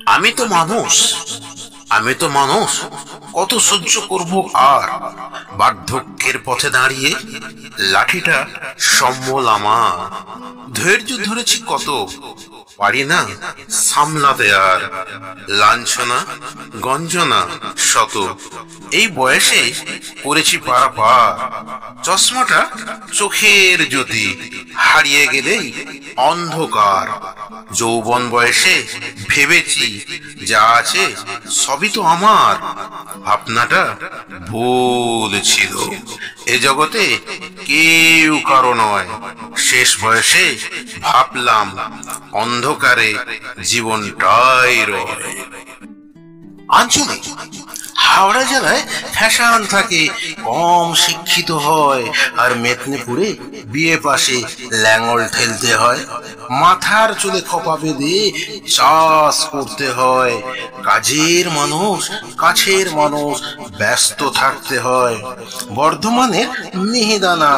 আমি তো মানুষ, আমি তো মানুষ, কত সহ্য করব আর। বার্ধক্যের পথে দাঁড়িয়ে লাঠিটা সম্বল আমার। ধৈর্য ধরেছি কত, পারি না সামলাতে আর। লাঞ্ছনা গঞ্জনা শত, এই বয়সে করেছি পারাপার। চশমাটা চোখের জ্যোতি, হারিয়ে গেলেই অন্ধকার। যৌবন বয়সে ভেবেছি যা আছে সবই তো আমার। ভাবনাটা ভুল ছিল, এ জগতে কেউ কারো নয়। শেষ বয়সে ভাবলাম অন্ধকারে জীবনটাই রয়। আঞ্চলিক, হাওড়া জেলায় ফ্যাশন থাকে, কম শিক্ষিত হয়, আর মেদিনীপুরে বিয়ে পাশে ল্যাঙ্গল ঠেলতে হয়। মাথার চুলে খোপা বেঁধে চাষ করতে হয়। কাজের মানুষ, কাছের মানুষ, ব্যস্ত থাকতে হয়। বর্ধমানের মিহিদানা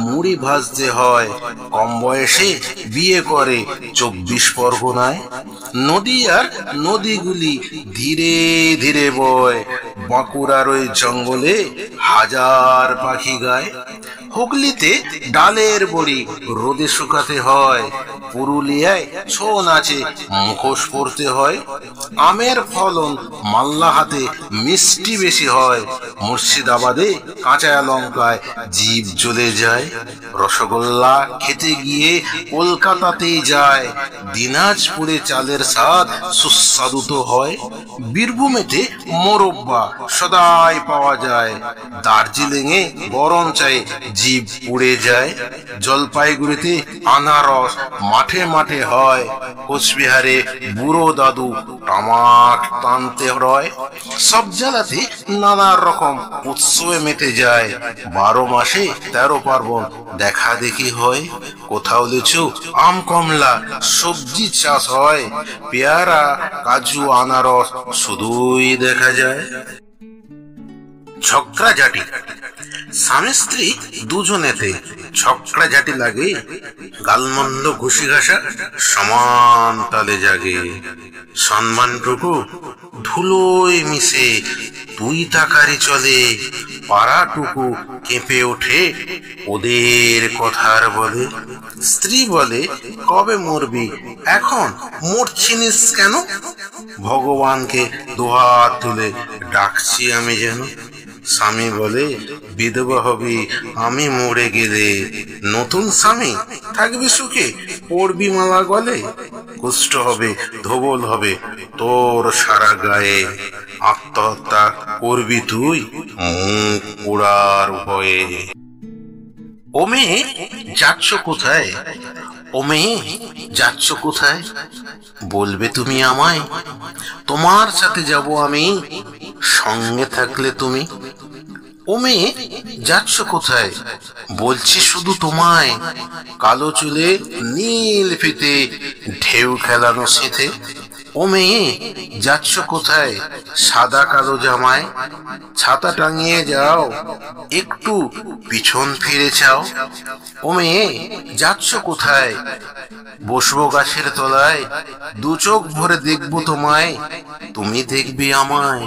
মুড়ি ভাজতে হয়। কম বয়সে বিয়ে করে 24 পরগনায়। নদীয়ার নদীগুলি ধীরে ধীরে বয়। বাঁকুড়ার ওই জঙ্গলে হাজার পাখি গায়। হুগলিতে ডালের বড়ি রোদে শুকাতে হয়। পুরুলিয়ায় ছৌ নাচে মুখোশ পরতে হয়। আমের ফলন মাল্লা হাতে মিষ্টি বেশি হয়। মুর্শিদাবাদে কাঁচা লঙ্কায় জিভ জ্বলে যায়। রসগোল্লা খেতে গিয়ে কলকাতাতেই যায়। দিনাজপুরে চালের স্বাদ সুস্বাদু তো হয়। বীরভূমেতে মোরব্বা সদাই পাওয়া যায়। দার্জিলিং এ গরম চায়ে জিভ পুড়ে যায়। জলপাইগুড়িতে আনারস মাঠে মাঠে হয়। কোচবিহারে বুড়ো দাদু তামাক টানতে রয়। সব জেলাতে নানা রকম উৎসবে মেতে যায়। 12 মাসে 13 পার্বণ দেখা দেখি হয়। কোথাও লিচু আম কমলা সবজি চাষ হয়। পেয়ারা কাজু আনারস শুধুই দেখা যায়। ঝগড়াঝাটি, স্বামী স্ত্রী দুজনেতে ঝগড়াঝাটি লাগে। গালমন্দ ঘুষি ঘাসা সমান তালে জাগে। সম্মানটুকু ধুলোয় মিশে তুই তাকারে চলে। পাড়াটুকু কেঁপে ওঠে ওদের কথার বলে। স্ত্রী বলে, কবে মরবি, এখন মরছিনিস কেন? ভগবানকে দুহাত তুলে ডাকছি আমি যেন। স্বামী বলে, বিধবা হবি আমি মরে গেলে। নতুন স্বামী থাকবি সুখে, পড়বি মালা গলে। কুষ্ঠ হবে ধবল হবে তোর সারা গায়ে। আত্মহত্যা করবি তুই মুখ পোড়ার ভয়ে। ও মেয়ে যাচ্ছ কোথায়, ও মেয়ে যাচ্ছ কোথায়? বলবে তুমি আমায়, তোমার সাথে যাব আমি, সঙ্গে থাকলে তুমি। ও মেয়ে যাচ্ছ কোথায়, বলছি শুধু তোমায়। কালো চুলে নীল ফিতে ঢেউ খেলানো শীতে। ও মেয়ে যাচ্ছ কোথায়, সাদা কালো জামায়। ছাতা টাঙিয়ে যাও, একটু পিছন ফিরে চাও। ও মেয়ে যাচ্ছ কোথায়, বসবো গাছের তলায়, দু চোখ ভরে দেখবো তোমায়, তুমি দেখবে আমায়।